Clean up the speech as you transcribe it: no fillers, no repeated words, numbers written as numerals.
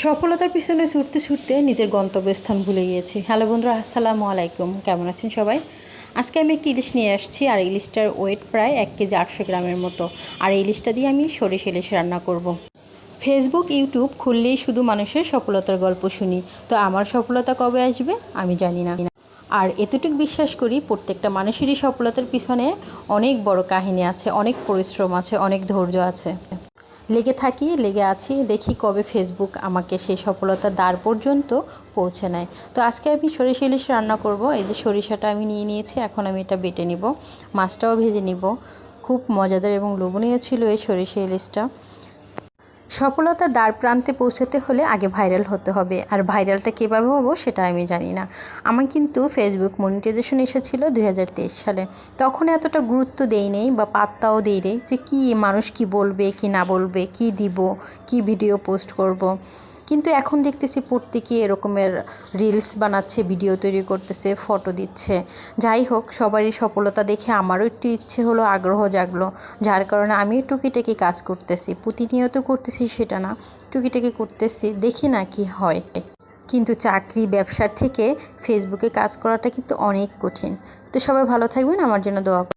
সফলতার পিছনে ছুটতে ছুটতে নিজের গন্তব্যস্থান ভুলে গিয়েছি। হ্যালো বন্ধুরা, আসসালামু আলাইকুম। কেমন আছেন সবাই? আজকে আমি একটি ইলিশ নিয়ে আসছি, আর ইলিশটার ওয়েট প্রায় 1 কেজি 800 গ্রামের মতো। আর এই ইলিশটা দিয়ে আমি সরিষা ইলিশ রান্না করব। ফেসবুক, ইউটিউব খুললেই শুধু মানুষের সফলতার গল্প শুনি। তো আমার সফলতা কবে আসবে আমি জানি না। আর এতটুকু বিশ্বাস করি, প্রত্যেকটা মানুষেরই সফলতার পিছনে অনেক বড় কাহিনী আছে, অনেক পরিশ্রম আছে, অনেক ধৈর্য আছে। লেগে আছি, দেখি কবে ফেসবুক আমাকে সেই সফলতার দ্বার পর্যন্ত পৌঁছে নেয়। তো আজকে আমি সরিষা ইলিশ রান্না করব। এই যে সরিষাটা আমি নিয়ে নিয়েছি, এখন আমি এটা বেটে নিব, মাছটাও ভেজে নিব। খুব মজাদার এবং লোভনীয় ছিল এই সরিষা ইলিশটা। সফলতার দ্বার প্রান্তে পৌঁছতে হলে আগে ভাইরাল হতে হবে, আর ভাইরালটা কীভাবে হবো সেটা আমি জানি না। আমার কিন্তু ফেসবুক মনিটাইজেশন এসেছিল 2023 সালে। তখন এতটা গুরুত্ব দেই নেই বা পাত্তাও দেই নেই যে কী মানুষ কি বলবে কি না বলবে, কি দিব, কি ভিডিও পোস্ট করব। কিন্তু এখন দেখতেছি প্রত্যেকেই এরকমের রিলস বানাচ্ছে, ভিডিও তৈরি করতেছে, ফটো দিচ্ছে। যাই হোক, সবারই সফলতা দেখে আমারও একটু ইচ্ছে হলো, আগ্রহ জাগলো, যার কারণে আমি টুকিটাকি কাজ করতেছি। প্রতিনিয়ত করতেছি সেটা না, টুকিটাকি করতেছি, দেখি না কি হয়। কিন্তু চাকরি ব্যবসার থেকে ফেসবুকে কাজ করাটা কিন্তু অনেক কঠিন। তো সবাই ভালো থাকবেন, আমার জন্য দোয়া